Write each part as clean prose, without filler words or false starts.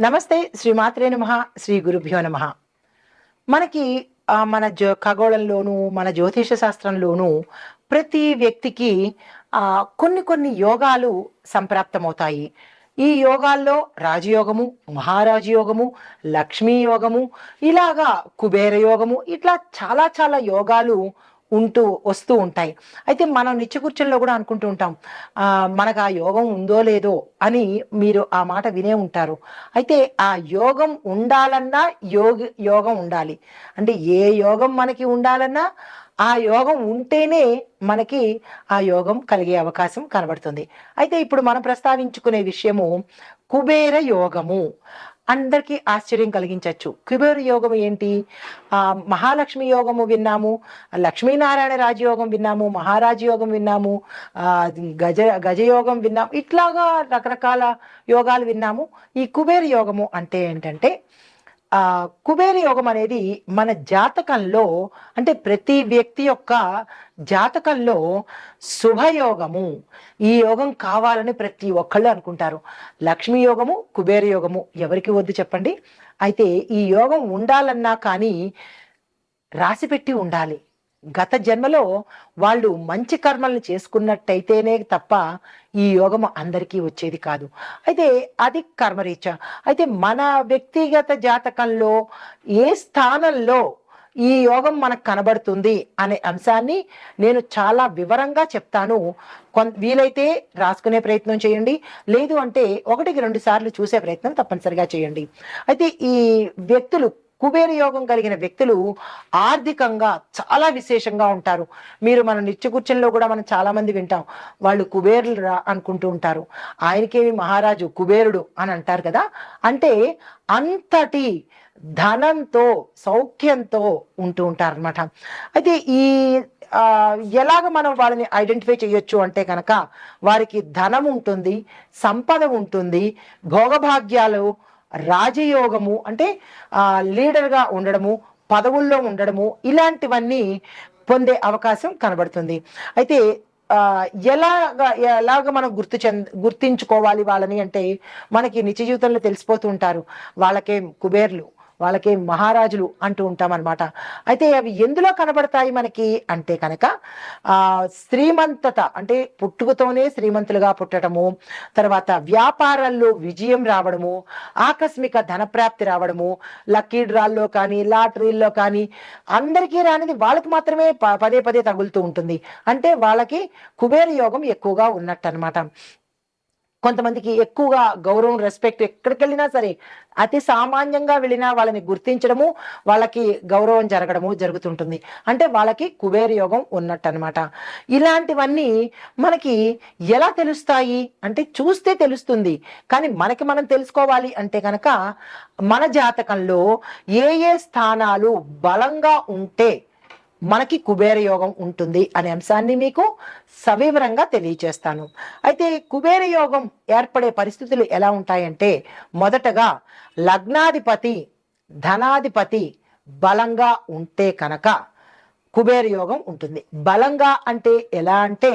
నమస్తే. శ్రీమాత్రే నమః. శ్రీ గురుభ్యో నమః. మనకి మన ఖగోళంలోనూ, మన జ్యోతిష శాస్త్రంలోనూ ప్రతి వ్యక్తికి కొన్ని కొన్ని యోగాలు సంప్రాప్తమవుతాయి. ఈ యోగాల్లో రాజయోగము, మహారాజయోగము, లక్ష్మీ యోగము, ఇలాగా కుబేర యోగము, ఇట్లా చాలా చాలా యోగాలు వస్తూ ఉంటాయి. అయితే మనం నిత్యకృత్యంలో కూడా అనుకుంటూ ఉంటాం, మనకు ఆ యోగం ఉందో లేదో అని. మీరు ఆ మాట వినే ఉంటారు. అయితే ఆ యోగం ఉండాలన్నా యోగం ఉండాలి. అంటే ఏ యోగం మనకి ఉండాలన్నా ఆ యోగం ఉంటేనే మనకి ఆ యోగం కలిగే అవకాశం కనబడుతుంది. అయితే ఇప్పుడు మనం ప్రస్తావించుకునే విషయము కుబేర యోగము. అందరికీ ఆశ్చర్యం కలిగించవచ్చు. కుబేర యోగం ఏంటి? మహాలక్ష్మి యోగము విన్నాము, లక్ష్మీనారాయణ రాజయోగం విన్నాము, మహారాజయోగం విన్నాము, గజ గజయోగం విన్నాము, ఇట్లాగా రకరకాల యోగాలు విన్నాము. ఈ కుబేర యోగము అంటే ఏంటంటే, కుబేర యోగం అనేది మన జాతకంలో, అంటే ప్రతి వ్యక్తి యొక్క జాతకంలో శుభయోగము. ఈ యోగం కావాలని ప్రతి ఒక్కళ్ళు అనుకుంటారు. లక్ష్మీ యోగము, కుబేర యోగము ఎవరికి వద్దు చెప్పండి? అయితే ఈ యోగం ఉండాలన్నా కానీ రాసిపెట్టి ఉండాలి. గత జన్మలో వాళ్ళు మంచి కర్మల్ని చేసుకున్నట్టయితేనే తప్ప ఈ యోగము అందరికీ వచ్చేది కాదు. అయితే అది కర్మరీత్యా. అయితే మన వ్యక్తిగత జాతకంలో ఏ స్థానంలో ఈ యోగం మనకు కనబడుతుంది అనే అంశాన్ని నేను చాలా వివరంగా చెప్తాను. వీలైతే రాసుకునే ప్రయత్నం చేయండి, లేదు అంటే 1-2 సార్లు చూసే ప్రయత్నం తప్పనిసరిగా చేయండి. అయితే ఈ వ్యక్తులు, కుబేర యోగం కలిగిన వ్యక్తులు ఆర్థికంగా చాలా విశేషంగా ఉంటారు. మీరు మన నిత్యకృత్యంలో కూడా మనం చాలా మంది వింటాం, వాళ్ళు కుబేరులు అనుకుంటూ ఉంటారు. ఆయనకేమి మహారాజు కుబేరుడు అని అంటారు కదా. అంటే అంతటి ధనంతో, సౌఖ్యంతో ఉంటూ ఉంటారు అనమాట. అయితే ఈ ఎలాగ మనం వాళ్ళని ఐడెంటిఫై చేయొచ్చు అంటే కనుక, వారికి ధనం ఉంటుంది, సంపద ఉంటుంది, భోగభాగ్యాలు, రాజయోగము అంటే లీడర్గా ఉండడము, పదవుల్లో ఉండడము, ఇలాంటివన్నీ పొందే అవకాశం కనబడుతుంది. అయితే ఎలాగ మనం గుర్తించుకోవాలి వాళ్ళని అంటే, మనకి నిత్య జీవితంలో తెలిసిపోతూ ఉంటారు. వాళ్ళకే కుబేర్లు, వాళ్ళకే మహారాజులు అంటూ ఉంటాం అనమాట. అయితే అవి ఎందులో కనబడతాయి మనకి అంటే కనుక, శ్రీమంతత అంటే పుట్టుకతోనే శ్రీమంతులుగా పుట్టడము, తర్వాత వ్యాపారాల్లో విజయం రావడము, ఆకస్మిక ధనప్రాప్తి రావడము, లక్కీ డ్రాల్లో కానీ లాటరీల్లో కానీ అందరికీ రానిది వాళ్ళకి మాత్రమే పదే పదే తగులుతూ ఉంటుంది. అంటే వాళ్ళకి కుబేర యోగం ఎక్కువగా ఉన్నట్టు అనమాట. కొంతమందికి ఎక్కువగా గౌరవం, రెస్పెక్ట్, ఎక్కడికి వెళ్ళినా సరే అతి సామాన్యంగా వెళ్ళినా వాళ్ళని గుర్తించడము, వాళ్ళకి గౌరవం జరగడము జరుగుతుంటుంది. అంటే వాళ్ళకి కుబేర యోగం ఉన్నట్టు అనమాట. ఇలాంటివన్నీ మనకి ఎలా తెలుస్తాయి అంటే, చూస్తే తెలుస్తుంది. కానీ మనకి మనం తెలుసుకోవాలి అంటే కనుక, మన జాతకంలో ఏ ఏ స్థానాలు బలంగా ఉంటే మనకి కుబేర యోగం ఉంటుంది అనే అంశాన్ని మీకు సవివరంగా తెలియచేస్తాను. అయితే కుబేర యోగం ఏర్పడే పరిస్థితులు ఎలా ఉంటాయంటే, మొదటగా లగ్నాధిపతి, ధనాధిపతి బలంగా ఉంటే కనుక కుబేర యోగం ఉంటుంది. బలంగా అంటే ఎలా అంటే,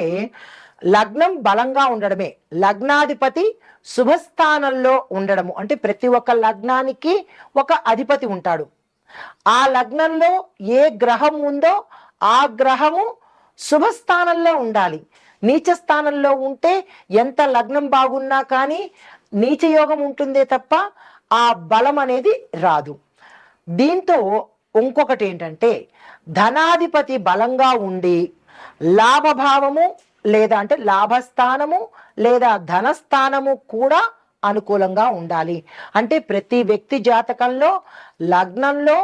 లగ్నం బలంగా ఉండడమే, లగ్నాధిపతి శుభస్థానంలో ఉండడము. అంటే ప్రతి ఒక్క లగ్నానికి ఒక అధిపతి ఉంటాడు. ఆ లగ్నంలో ఏ గ్రహం ఉందో ఆ గ్రహము శుభస్థానంలో ఉండాలి. నీచ స్థానంలో ఉంటే ఎంత లగ్నం బాగున్నా కానీ నీచయోగం ఉంటుందే తప్ప ఆ బలం అనేది రాదు. దీంతో ఇంకొకటి ఏంటంటే, ధనాధిపతి బలంగా ఉండి లాభభావము లేదా అంటే లాభస్థానము లేదా ధనస్థానము కూడా అనుకూలంగా ఉండాలి. అంటే ప్రతి వ్యక్తి జాతకంలో లగ్నంలో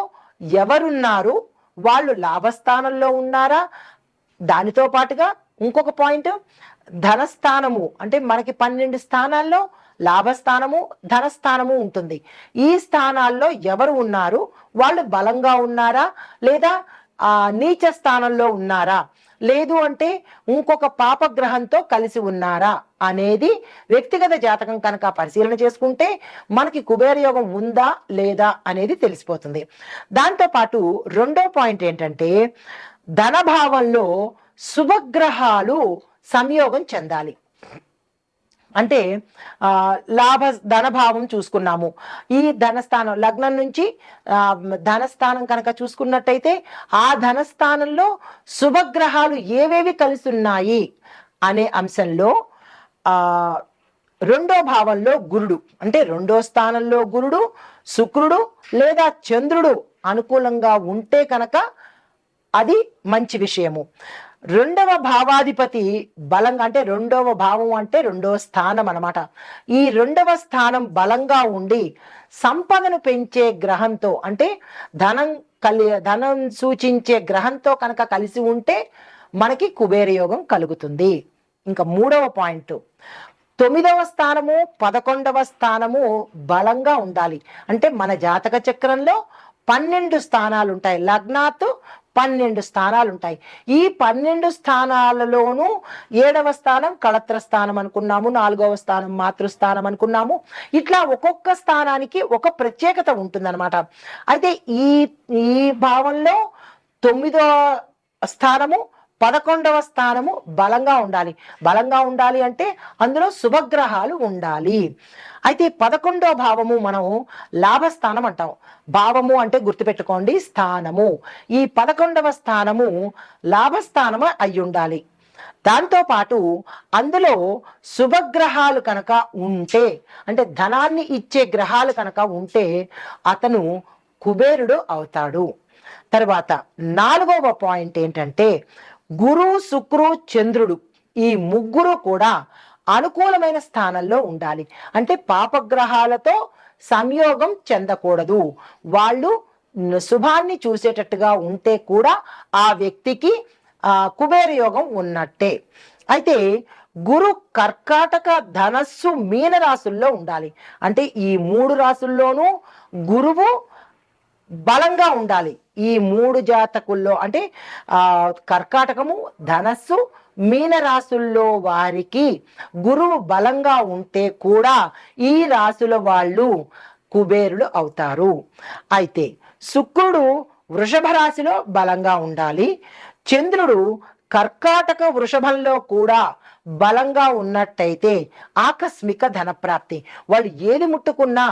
ఎవరున్నారు, వాళ్ళు లాభస్థానంలో ఉన్నారా, దానితో పాటుగా ఇంకొక పాయింట్ ధనస్థానము. అంటే మనకి 12 స్థానాల్లో లాభస్థానము, ధనస్థానము ఉంటుంది. ఈ స్థానాల్లో ఎవరు ఉన్నారు, వాళ్ళు బలంగా ఉన్నారా లేదా నీచ స్థానంలో ఉన్నారా, లేదు అంటే ఇంకొక పాపగ్రహంతో కలిసి ఉన్నారా అనేది వ్యక్తిగత జాతకం కనుక పరిశీలన చేసుకుంటే మనకి కుబేర యోగం ఉందా లేదా అనేది తెలిసిపోతుంది. దాంతోపాటు రెండో పాయింట్ ఏంటంటే, ధనభావంలో శుభగ్రహాలు సంయోగం చెందాలి. అంటే లాభ ధనభావం చూసుకున్నాము. ఈ ధనస్థానం లగ్నం నుంచి ధనస్థానం కనుక చూసుకున్నట్టయితే ఆ ధనస్థానంలో శుభగ్రహాలు ఏవేవి కలిసి ఉన్నాయి అనే అంశంలో రెండో భావంలో గురుడు, అంటే రెండో స్థానంలో గురుడు, శుక్రుడు లేదా చంద్రుడు అనుకూలంగా ఉంటే కనుక అది మంచి విషయము. రెండవ భావాధిపతి బలంగా, అంటే రెండవ భావం అంటే రెండవ స్థానం అన్నమాట. ఈ రెండవ స్థానం బలంగా ఉండి సంపదను పెంచే గ్రహంతో, అంటే ధనం సూచించే గ్రహంతో కనుక కలిసి ఉంటే మనకి కుబేర యోగం కలుగుతుంది. ఇంకా మూడవ పాయింట్, 9వ స్థానము 11వ స్థానము బలంగా ఉండాలి. అంటే మన జాతక చక్రంలో 12 స్థానాలు ఉంటాయి. లగ్నాత్ 12 స్థానాలు ఉంటాయి. ఈ 12 స్థానాలలోనూ 7వ స్థానం కళత్ర స్థానం అనుకున్నాము, 4వ స్థానం మాతృస్థానం అనుకున్నాము. ఇట్లా ఒక్కొక్క స్థానానికి ఒక ప్రత్యేకత ఉంటుందన్నమాట. అయితే ఈ ఈ భావంలో 9వ స్థానము 11వ స్థానము బలంగా ఉండాలి. బలంగా ఉండాలి అంటే అందులో శుభగ్రహాలు ఉండాలి. అయితే 11వ భావము మనం లాభస్థానం అంటాం. భావము అంటే గుర్తుపెట్టుకోండి, స్థానము. ఈ 11వ స్థానము లాభస్థానము అయి ఉండాలి. దాంతోపాటు అందులో శుభగ్రహాలు కనుక ఉంటే, అంటే ధనాన్ని ఇచ్చే గ్రహాలు కనుక ఉంటే అతను కుబేరుడు అవుతాడు. తర్వాత 4వ పాయింట్ ఏంటంటే గురు, శుక్రు, చంద్రుడు ఈ ముగ్గురు కూడా అనుకూలమైన స్థానంలో ఉండాలి. అంటే పాపగ్రహాలతో సంయోగం చెందకూడదు. వాళ్ళు శుభాన్ని చూసేటట్టుగా ఉంటే కూడా ఆ వ్యక్తికి కుబేర యోగం ఉన్నట్టే. అయితే గురు కర్కాటక, ధనస్సు, మీన రాశుల్లో ఉండాలి. అంటే ఈ 3 రాశుల్లోనూ గురువు బలంగా ఉండాలి. ఈ 3 జాతకుల్లో, అంటే కర్కాటకము, ధనస్సు, మీన రాశుల్లో వారికి గురువు బలంగా ఉంటే కూడా ఈ రాశుల వాళ్ళు కుబేరులు అవుతారు. అయితే శుక్రుడు వృషభ రాశిలో బలంగా ఉండాలి. చంద్రుడు కర్కాటక, వృషభంలో కూడా బలంగా ఉన్నట్టయితే ఆకస్మిక ధనప్రాప్తి, వాళ్ళు ఏది ముట్టుకున్నా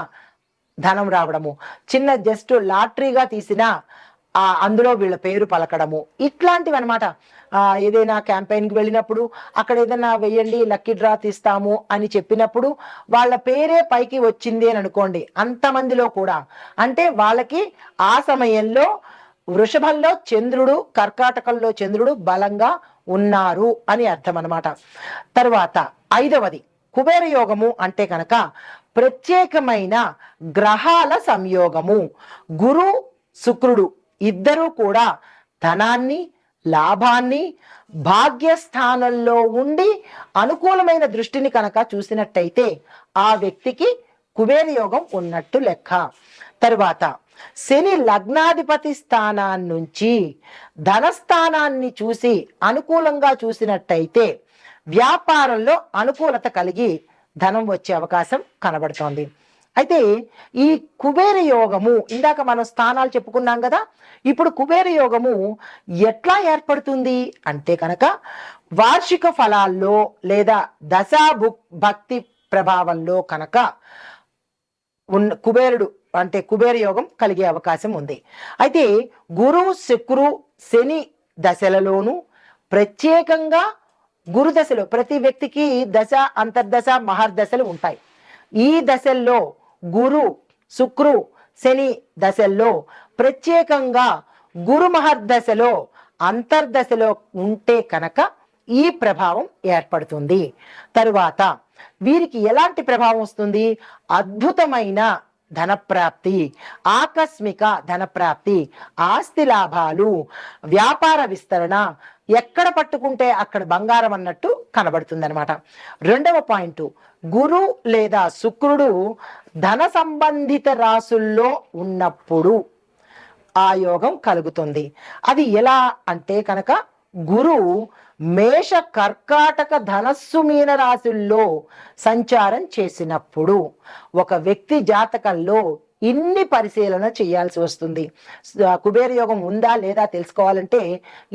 ధనం రావడము, చిన్న జస్ట్ లాటరీగా తీసిన అందులో వీళ్ళ పేరు పలకడము, ఇట్లాంటివి అనమాట. ఏదైనా క్యాంపెయిన్కి వెళ్ళినప్పుడు అక్కడ ఏదైనా వెయ్యండి లక్కీ డ్రా తీస్తాము అని చెప్పినప్పుడు వాళ్ళ పేరే పైకి వచ్చింది అని అనుకోండి, అంతమందిలో కూడా, అంటే వాళ్ళకి ఆ సమయంలో వృషభంలో చంద్రుడు, కర్కాటకంలో చంద్రుడు బలంగా ఉన్నారు అని అర్థం అనమాట. తర్వాత 5వది కుబేర యోగము అంటే కనుక ప్రత్యేకమైన గ్రహాల సంయోగము. గురు, శుక్రుడు ఇద్దరూ కూడా ధనాన్ని, లాభాన్ని భాగ్యస్థానంలో ఉండి అనుకూలమైన దృష్టిని కనుక చూసినట్టయితే ఆ వ్యక్తికి కుబేర యోగం ఉన్నట్టు లెక్క. తరువాత శని లగ్నాధిపతి స్థానాన్ని నుంచి ధనస్థానాన్ని చూసి అనుకూలంగా చూసినట్టయితే వ్యాపారంలో అనుకూలత కలిగి ధనం వచ్చే అవకాశం కనబడుతోంది. అయితే ఈ కుబేర యోగము, ఇందాక మనం స్థానాలు చెప్పుకున్నాం కదా, ఇప్పుడు కుబేర యోగము ఎట్లా ఏర్పడుతుంది అంటే కనుక వార్షిక ఫలాల్లో లేదా దశా భక్తి ప్రభావంలో కనుక కుబేరుడు అంటే కుబేర యోగం కలిగే అవకాశం ఉంది. అయితే గురు, శుక్రు, శని దశలలోనూ ప్రత్యేకంగా గురు దశలో ప్రతి వ్యక్తికి దశ, అంతర్దశ, మహర్దశలు ఉంటాయి. ఈ దశల్లో గురు, శుక్రు, శని దశల్లో ప్రత్యేకంగా గురు మహర్దశలో, అంతర్దశలో ఉంటే కనుక ఈ ప్రభావం ఏర్పడుతుంది. తరువాత వీరికి ఎలాంటి ప్రభావం వస్తుంది? అద్భుతమైన ధనప్రాప్తి, ఆకస్మిక ధనప్రాప్తి, ఆస్తి లాభాలు, వ్యాపార విస్తరణ, ఎక్కడ పట్టుకుంటే అక్కడ బంగారం అన్నట్టు కనబడుతుంది అనమాట. 2వ పాయింట్, గురు లేదా శుక్రుడు ధన సంబంధిత రాసుల్లో ఉన్నప్పుడు ఆ యోగం కలుగుతుంది. అది ఎలా అంటే కనుక గురు మేష, కర్కాటక, ధనస్సు, మీన రాశుల్లో సంచారం చేసినప్పుడు ఒక వ్యక్తి జాతకంలో ఇన్ని పరిశీలన చేయాల్సి వస్తుంది. కుబేర యోగం ఉందా లేదా తెలుసుకోవాలంటే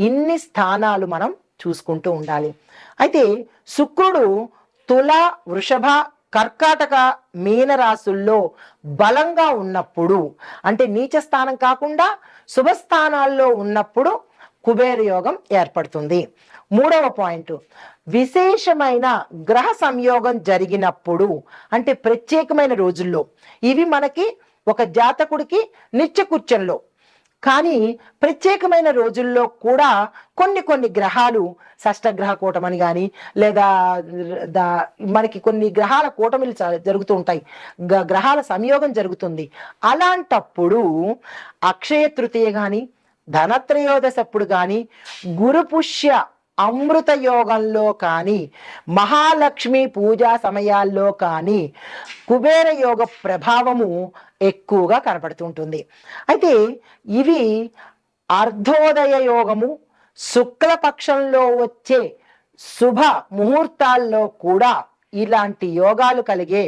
ఇన్ని స్థానాలు మనం చూసుకుంటూ ఉండాలి. అయితే శుక్రుడు తుల, వృషభ, కర్కాటక, మీన రాసుల్లో బలంగా ఉన్నప్పుడు, అంటే నీచ స్థానం కాకుండా శుభస్థానాల్లో ఉన్నప్పుడు కుబేర యోగం ఏర్పడుతుంది. మూడవ పాయింట్, విశేషమైన గ్రహ సంయోగం జరిగినప్పుడు, అంటే ప్రత్యేకమైన రోజుల్లో. ఇవి మనకి ఒక జాతకుడికి నిత్యకృత్యంలో, కానీ ప్రత్యేకమైన రోజుల్లో కూడా కొన్ని కొన్ని గ్రహాలు షష్టగ్రహ కూటమని కానీ, లేదా మనకి కొన్ని గ్రహాల కూటమిలు జరుగుతూ ఉంటాయి, గ్రహాల సంయోగం జరుగుతుంది. అలాంటప్పుడు అక్షయ తృతీయ కానీ, ధనత్రయోదశప్పుడు కానీ, గురుపుష్య అమృత యోగంలో కానీ, మహాలక్ష్మి పూజా సమయాల్లో కానీ కుబేర యోగ ప్రభావము ఎక్కువగా కనపడుతుంటుంది. అయితే ఇవి అర్ధోదయ యోగము, శుక్లపక్షంలో వచ్చే శుభ ముహూర్తాల్లో కూడా ఇలాంటి యోగాలు కలిగే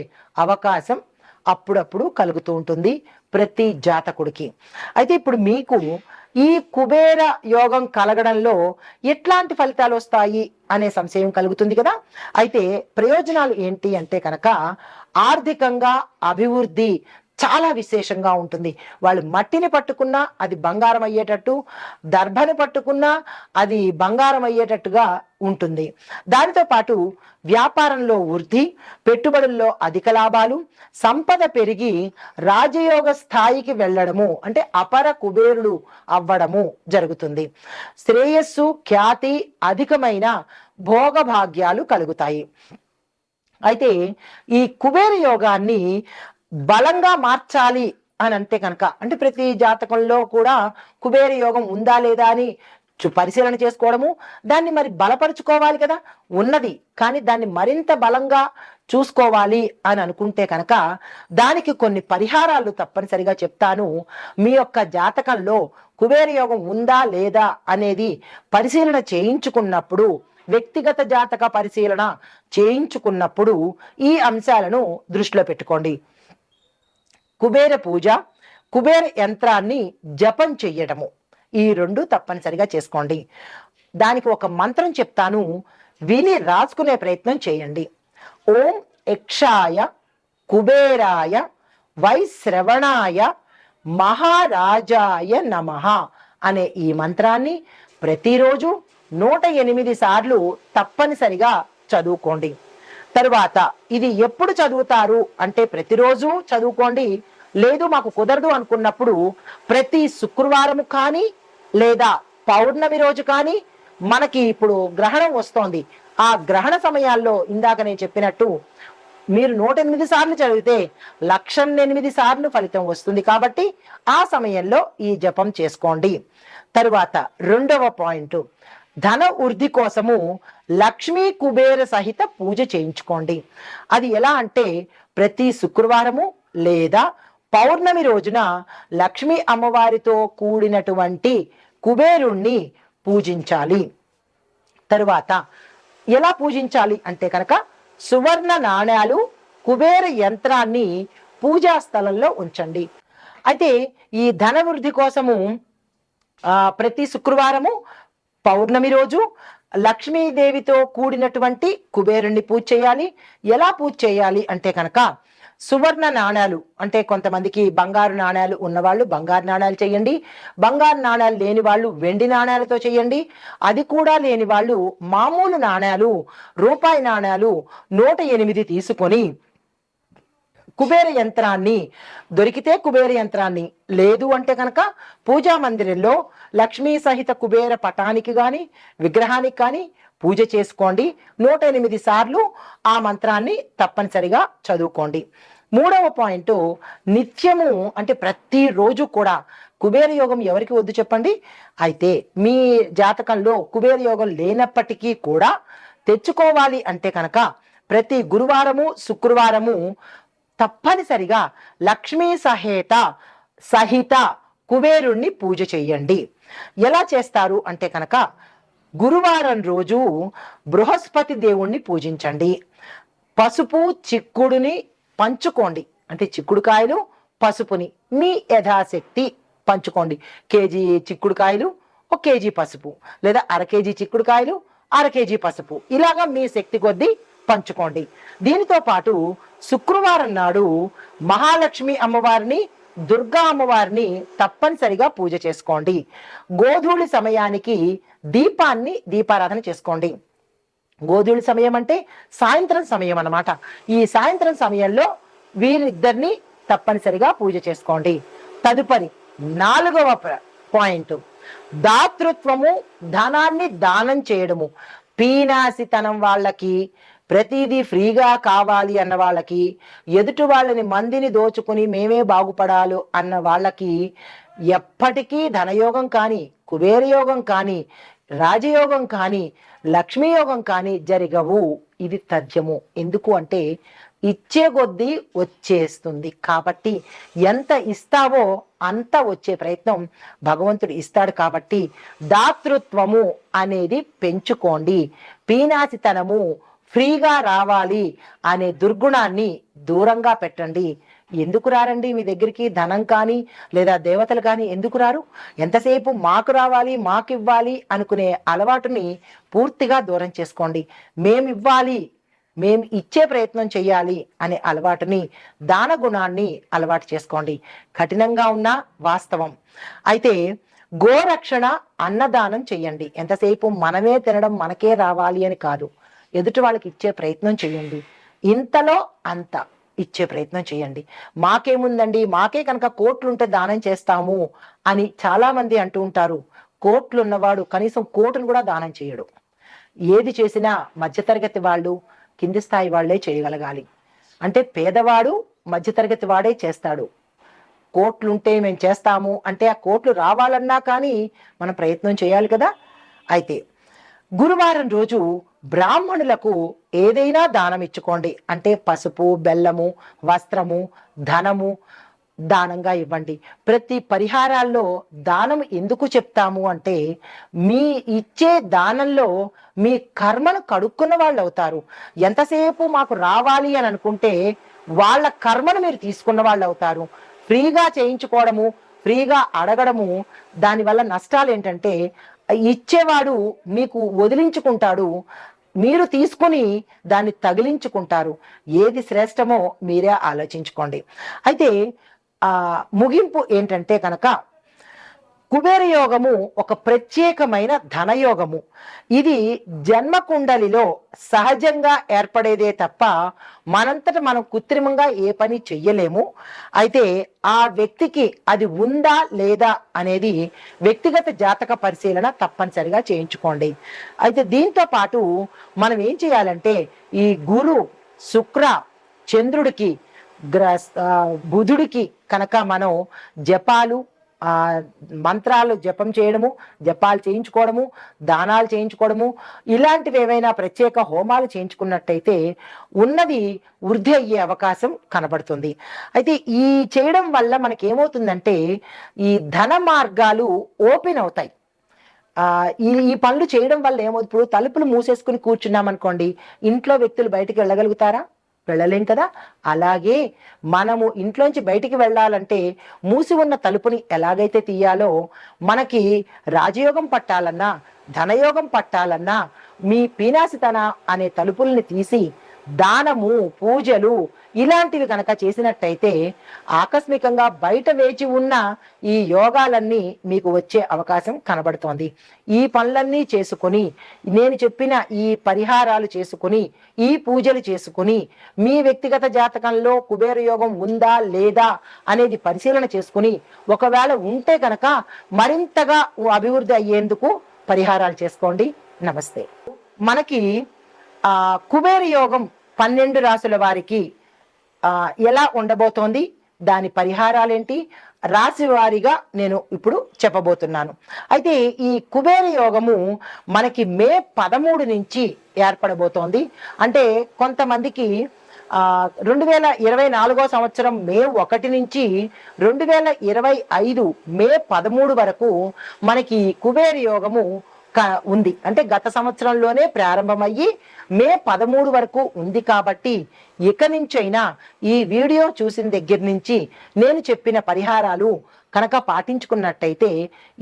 అవకాశం అప్పుడప్పుడు కలుగుతూ ఉంటుంది ప్రతి జాతకుడికి. అయితే ఇప్పుడు మీకు ఈ కుబేర యోగం కలగడంలో ఎట్లాంటి ఫలితాలు వస్తాయి అనే సంశయం కలుగుతుంది కదా. అయితే ప్రయోజనాలు ఏంటి అంటే కనుక, ఆర్థికంగా అభివృద్ధి చాలా విశేషంగా ఉంటుంది. వాళ్ళు మట్టిని పట్టుకున్నా అది బంగారం అయ్యేటట్టు, దర్భని పట్టుకున్నా అది బంగారం అయ్యేటట్టుగా ఉంటుంది. దానితో పాటు వ్యాపారంలో వృద్ధి, పెట్టుబడుల్లో అధిక లాభాలు, సంపద పెరిగి రాజయోగ స్థాయికి వెళ్ళడము, అంటే అపర కుబేరుడు అవ్వడము జరుగుతుంది. శ్రేయస్సు, ఖ్యాతి, అధికమైన భోగభాగ్యాలు కలుగుతాయి. అయితే ఈ కుబేర యోగాన్ని బలంగా మార్చాలి అని అంటే కనుక, అంటే ప్రతి జాతకంలో కూడా కుబేర యోగం ఉందా లేదా అని పరిశీలన చేసుకోవడము, దాన్ని మరి బలపరుచుకోవాలి కదా. ఉన్నది కానీ దాన్ని మరింత బలంగా చూసుకోవాలి అని అనుకుంటే కనుక దానికి కొన్ని పరిహారాలు తప్పనిసరిగా చెప్తాను. మీ యొక్క జాతకంలో కుబేర యోగం ఉందా లేదా అనేది పరిశీలన చేయించుకున్నప్పుడు, వ్యక్తిగత జాతక పరిశీలన చేయించుకున్నప్పుడు ఈ అంశాలను దృష్టిలో పెట్టుకోండి. కుబేర పూజ, కుబేర యంత్రాన్ని జపం చెయ్యడము, ఈ రెండు తప్పనిసరిగా చేసుకోండి. దానికి ఒక మంత్రం చెప్తాను, విని రాసుకునే ప్రయత్నం చేయండి. ఓం యక్షాయ కుబేరాయ వైశ్రవణాయ మహారాజాయ నమః అనే ఈ మంత్రాన్ని ప్రతిరోజు 108 సార్లు తప్పనిసరిగా చదువుకోండి. తరువాత ఇది ఎప్పుడు చదువుతారు అంటే ప్రతిరోజు చదువుకోండి. లేదు మాకు కుదరదు అనుకున్నప్పుడు ప్రతి శుక్రవారం కానీ, లేదా పౌర్ణమి రోజు కానీ, మనకి ఇప్పుడు గ్రహణం వస్తోంది, ఆ గ్రహణ సమయాల్లో ఇందాక నేను చెప్పినట్టు మీరు 108 సార్లు చదివితే 108 సార్లు ఫలితం వస్తుంది. కాబట్టి ఆ సమయంలో ఈ జపం చేసుకోండి. తరువాత రెండవ పాయింట్, ధన వృద్ధి కోసము లక్ష్మీ కుబేర సహిత పూజ చేయించుకోండి. అది ఎలా అంటే ప్రతి శుక్రవారము లేదా పౌర్ణమి రోజున లక్ష్మీ అమ్మవారితో కూడినటువంటి కుబేరుణ్ణి పూజించాలి. తరువాత ఎలా పూజించాలి అంటే కనుక, సువర్ణ నాణ్యాలు, కుబేర యంత్రాన్ని పూజా స్థలంలో ఉంచండి. అయితే ఈ ధన వృద్ధి కోసము ప్రతి శుక్రవారము, పౌర్ణమి రోజు లక్ష్మీదేవితో కూడినటువంటి కుబేరుణ్ణి పూజ చేయాలి. ఎలా పూజ చేయాలి అంటే కనుక, సువర్ణ నాణ్యాలు, అంటే కొంతమందికి బంగారు నాణ్యాలు ఉన్నవాళ్ళు బంగారు నాణ్యాలు చేయండి, బంగారు నాణ్యాలు లేని వాళ్ళు వెండి నాణ్యాలతో చేయండి, అది కూడా లేని వాళ్ళు మామూలు నాణ్యాలు, రూపాయి నాణ్యాలు 108 తీసుకొని కుబేర యంత్రాన్ని, దొరికితే కుబేర యంత్రాన్ని, లేదు అంటే కనుక పూజా మందిరంలో లక్ష్మీ సహిత కుబేర పటానికి కానీ విగ్రహానికి కానీ పూజ చేసుకోండి. 108 సార్లు ఆ మంత్రాన్ని తప్పనిసరిగా చదువుకోండి. మూడవ పాయింట్, నిత్యము అంటే ప్రతిరోజు కూడా కుబేర యోగం ఎవరికి వద్దు చెప్పండి. అయితే మీ జాతకంలో కుబేర యోగం లేనప్పటికీ కూడా తెచ్చుకోవాలి అంటే కనుక ప్రతి గురువారము, శుక్రవారము తప్పనిసరిగా లక్ష్మీ సహిత కుబేరుణ్ణి పూజ చెయ్యండి. ఎలా చేస్తారు అంటే కనుక, గురువారం రోజు బృహస్పతి దేవుణ్ణి పూజించండి. పసుపు చిక్కుడుని పంచుకోండి, అంటే చిక్కుడుకాయలు పసుపుని మీ యథాశక్తి పంచుకోండి. కేజీ చిక్కుడుకాయలు 1 కేజీ పసుపు, లేదా 1/2 కేజీ చిక్కుడుకాయలు 1/2 కేజీ పసుపు, ఇలాగా మీ శక్తి కొద్దీ పంచుకోండి. దీనితో పాటు శుక్రవారం నాడు మహాలక్ష్మి అమ్మవారిని, దుర్గా అమ్మవారిని తప్పనిసరిగా పూజ చేసుకోండి. గోధూళి సమయానికి దీపారాధన చేసుకోండి. గోధూళి సమయం అంటే సాయంత్రం సమయం అన్నమాట. ఈ సాయంత్రం సమయంలో వీరిద్దరిని తప్పనిసరిగా పూజ చేసుకోండి. తదుపరి 4వ పాయింట్, దాతృత్వము, ధనాన్ని దానం చేయడము. పీనాసితనం వాళ్ళకి, ప్రతిదీ ఫ్రీగా కావాలి అన్న వాళ్ళకి, ఎదుటి వాళ్ళని మందిని దోచుకుని మేమే బాగుపడాలి అన్న వాళ్ళకి ఎప్పటికీ ధనయోగం కానీ, కుబేరయోగం కానీ, రాజయోగం కానీ, లక్ష్మీయోగం కానీ జరగవు. ఇది తథ్యము. ఎందుకు అంటే ఇచ్చే కొద్దీ వచ్చేస్తుంది. కాబట్టి ఎంత ఇస్తావో అంత వచ్చే ప్రయత్నం భగవంతుడు ఇస్తాడు. కాబట్టి దాతృత్వము అనేది పెంచుకోండి. పీనాసితనము, ఫ్రీగా రావాలి అనే దుర్గుణాన్ని దూరంగా పెట్టండి. ఎందుకు రారండి మీ దగ్గరికి? ధనం కానీ లేదా దేవతలు కానీ ఎందుకు రారు? ఎంతసేపు మాకు రావాలి, మాకు ఇవ్వాలి అనుకునే అలవాటుని పూర్తిగా దూరం చేసుకోండి. మేమివ్వాలి, మేము ఇచ్చే ప్రయత్నం చేయాలి అనే అలవాటుని, దాన గుణాన్ని అలవాటు చేసుకోండి. కఠినంగా ఉన్న వాస్తవం. అయితే గోరక్షణ, అన్నదానం చెయ్యండి. ఎంతసేపు మనమే తినడం, మనకే రావాలి అని కాదు, ఎదుటి వాళ్ళకి ఇచ్చే ప్రయత్నం చేయండి. ఇంతలో అంత ఇచ్చే ప్రయత్నం చేయండి. మాకేముందండి, మాకే కనుక కోట్లుంటే దానం చేస్తాము అని చాలా మంది అంటూ ఉంటారు. కోట్లు ఉన్నవాడు కనీసం కోటును కూడా దానం చేయడు. ఏది చేసినా మధ్యతరగతి వాళ్ళు, కింది స్థాయి వాళ్లే చేయగలగాలి. అంటే పేదవాడు, మధ్యతరగతి వాడే చేస్తాడు. కోట్లుంటే మేము చేస్తాము అంటే ఆ కోట్లు రావాలన్నా కానీ మనం ప్రయత్నం చేయాలి కదా. అయితే గురువారం రోజు బ్రాహ్మణులకు ఏదైనా దానం ఇచ్చుకోండి. అంటే పసుపు, బెల్లము, వస్త్రము, ధనము దానంగా ఇవ్వండి. ప్రతి పరిహారాల్లో దానం ఎందుకు చెప్తాము అంటే మీ ఇచ్చే దానంలో మీ కర్మను కడుక్కున్న వాళ్ళు అవుతారు. ఎంతసేపు మాకు రావాలి అని అనుకుంటే వాళ్ళ కర్మను మీరు తీసుకున్న వాళ్ళు అవుతారు. ఫ్రీగా చేయించుకోవడము, ఫ్రీగా అడగడము, దానివల్ల నష్టాలు ఏంటంటే ఇచ్చేవాడు మీకు వదిలించుకుంటాడు, మీరు తీసుకుని దాన్ని తగిలించుకుంటారు. ఏది శ్రేష్టమో మీరే ఆలోచించుకోండి. అయితే ముగింపు ఏంటంటే కనుక కుబేర యోగము ఒక ప్రత్యేకమైన ధనయోగము. ఇది జన్మకుండలిలో సహజంగా ఏర్పడేదే తప్ప మనంతట మనం కృత్రిమంగా ఏ పని చెయ్యలేము. అయితే ఆ వ్యక్తికి అది ఉందా లేదా అనేది వ్యక్తిగత జాతక పరిశీలన తప్పనిసరిగా చేయించుకోండి. అయితే దీంతో పాటు మనం ఏం చేయాలంటే ఈ గురు, శుక్ర, చంద్రుడికి, బుధుడికి కనుక మనం జపాలు, మంత్రాలు జపం చేయడము, జపాలు చేయించుకోవడము, దానాలు చేయించుకోవడము, ఇలాంటివి ఏవైనా ప్రత్యేక హోమాలు చేయించుకున్నట్టయితే ఉన్నది వృద్ధి అయ్యే అవకాశం కనబడుతుంది. అయితే ఈ చేయడం వల్ల మనకేమవుతుందంటే ఈ ధన మార్గాలు ఓపెన్ అవుతాయి. ఈ పనులు చేయడం వల్ల ఏమవుతుంది, ఇప్పుడు తలుపులు మూసేసుకుని కూర్చున్నామనుకోండి, ఇంట్లో వ్యక్తులు బయటికి వెళ్ళగలుగుతారా? వెళ్ళలేం కదా. అలాగే మనము ఇంట్లోంచి బయటికి వెళ్ళాలంటే మూసి ఉన్న తలుపుని ఎలాగైతే తీయాలో, మనకి రాజయోగం పట్టాలన్నా, ధనయోగం పట్టాలన్నా మీ పీనాసితన అనే తలుపుల్ని తీసి దానము, పూజలు ఇలాంటివి కనుక చేసినట్టయితే ఆకస్మికంగా బయట వేచి ఉన్న ఈ యోగాలన్నీ మీకు వచ్చే అవకాశం కనబడుతోంది. ఈ పనులన్నీ చేసుకుని, నేను చెప్పిన ఈ పరిహారాలు చేసుకుని, ఈ పూజలు చేసుకుని, మీ వ్యక్తిగత జాతకంలో కుబేర యోగం ఉందా లేదా అనేది పరిశీలన చేసుకుని, ఒకవేళ ఉంటే కనుక మరింతగా అభివృద్ధి అయ్యేందుకు పరిహారాలు చేసుకోండి. నమస్తే. మనకి కుబేర యోగం 12 రాసుల వారికి ఎలా ఉండబోతోంది, దాని పరిహారాలేంటి, రాశి వారీగా నేను ఇప్పుడు చెప్పబోతున్నాను. అయితే ఈ కుబేర యోగము మనకి మే 13 నుంచి ఏర్పడబోతోంది. అంటే కొంతమందికి 2024 సంవత్సరం మే 1 నుంచి 2025 మే 13 వరకు మనకి కుబేర యోగము ఉంది. అంటే గత సంవత్సరంలోనే ప్రారంభమయ్యి మే 13 వరకు ఉంది కాబట్టి ఇక నుంచైనా ఈ వీడియో చూసిన దగ్గర నుంచి నేను చెప్పిన పరిహారాలు కనుక పాటించుకున్నట్టయితే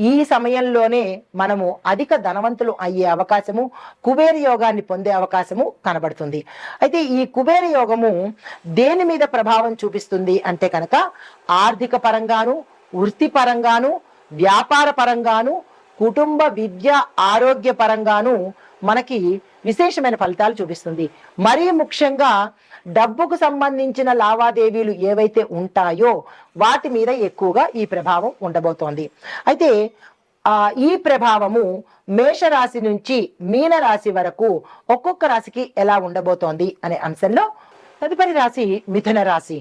ఈ సమయంలోనే మనము అధిక ధనవంతులు అయ్యే అవకాశము, కుబేర యోగాన్ని పొందే అవకాశము కనబడుతుంది. అయితే ఈ కుబేర యోగము దేని మీద ప్రభావం చూపిస్తుంది అంటే కనుక ఆర్థిక పరంగాను, వృత్తి పరంగాను, వ్యాపార పరంగాను, కుటుంబ విద్య ఆరోగ్య పరంగాను మనకి విశేషమైన ఫలితాలు చూపిస్తుంది. మరీ ముఖ్యంగా డబ్బుకు సంబంధించిన లావాదేవీలు ఏవైతే ఉంటాయో వాటి మీద ఎక్కువగా ఈ ప్రభావం ఉండబోతోంది. అయితే ఈ ప్రభావము మేషరాశి నుంచి మీన రాశి వరకు ఒక్కొక్క రాశికి ఎలా ఉండబోతోంది అనే అంశంలో తదుపరి రాశి మిథున రాశి.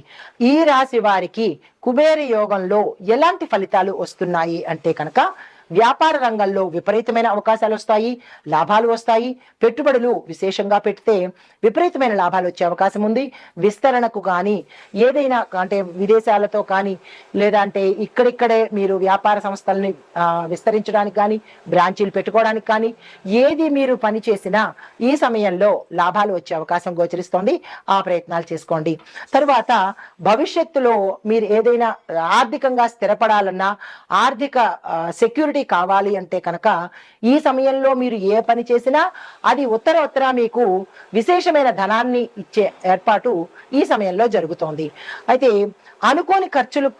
ఈ రాశి వారికి కుబేర యోగంలో ఎలాంటి ఫలితాలు వస్తున్నాయి అంటే కనుక వ్యాపార రంగంలో విపరీతమైన అవకాశాలు వస్తాయి, లాభాలు వస్తాయి. పెట్టుబడులు విశేషంగా పెడితే విపరీతమైన లాభాలు వచ్చే అవకాశం ఉంది. విస్తరణకు కానీ ఏదైనా అంటే విదేశాలతో కానీ లేదా అంటే ఇక్కడిక్కడే మీరు వ్యాపార సంస్థల్ని విస్తరించడానికి కానీ బ్రాంచీలు పెట్టుకోవడానికి కానీ ఏది మీరు పని చేసినా ఈ సమయంలో లాభాలు వచ్చే అవకాశం గోచరిస్తోంది. ఆ ప్రయత్నాలు చేసుకోండి. తరువాత భవిష్యత్తులో మీరు ఏదైనా ఆర్థికంగా స్థిరపడాలన్నా, ఆర్థిక సెక్యూరిటీ కావాలి అంటే కనుక ఈ సమయంలో మీరు ఏ పని చేసినా అది ఉత్తర మీకు విశేషమైన ధనాన్ని ఇచ్చే ఏర్పాటు ఈ సమయంలో జరుగుతోంది. అయితే అనుకోని ఖర్చులు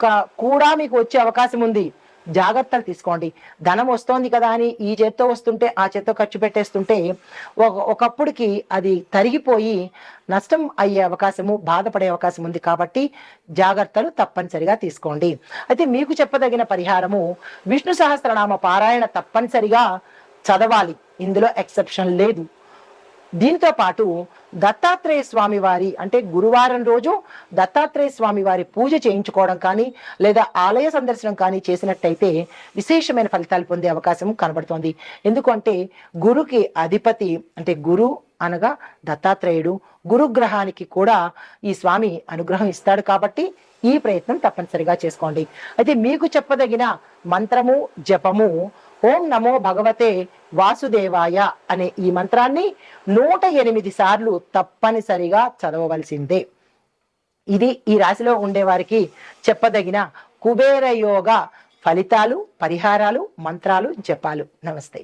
కూడా మీకు వచ్చే అవకాశం ఉంది. జాగ్రత్తలు తీసుకోండి. ధనం వస్తోంది కదా అని ఈ చేత్తో వస్తుంటే ఆ చేత్తో ఖర్చు పెట్టేస్తుంటే ఒకప్పుడుకి అది తరిగిపోయి నష్టం అయ్యే అవకాశము, బాధపడే అవకాశం ఉంది. కాబట్టి జాగ్రత్తలు తప్పనిసరిగా తీసుకోండి. అయితే మీకు చెప్పదగిన పరిహారము విష్ణు సహస్రనామ పారాయణ తప్పనిసరిగా చదవాలి. ఇందులో ఎక్సెప్షన్ లేదు. దీంతో పాటు దత్తాత్రేయ స్వామి వారి అంటే గురువారం రోజు దత్తాత్రేయ స్వామి వారి పూజ చేయించుకోవడం కానీ లేదా ఆలయ సందర్శనం కానీ చేసినట్టయితే విశేషమైన ఫలితాలు పొందే అవకాశం కనబడుతోంది. ఎందుకంటే గురుకి అధిపతి అంటే గురు అనగా దత్తాత్రేయుడు, గురుగ్రహానికి కూడా ఈ స్వామి అనుగ్రహం ఇస్తాడు. కాబట్టి ఈ ప్రయత్నం తప్పనిసరిగా చేసుకోండి. అయితే మీకు చెప్పదగిన మంత్రము జపము ఓం నమో భగవతే వాసుదేవాయ అనే ఈ మంత్రాన్ని 108 సార్లు తప్పనిసరిగా చదవవలసిందే. ఇది ఈ రాశిలో ఉండేవారికి చెప్పదగిన కుబేర యోగ ఫలితాలు, పరిహారాలు, మంత్రాలు, జపాలు. నమస్తే.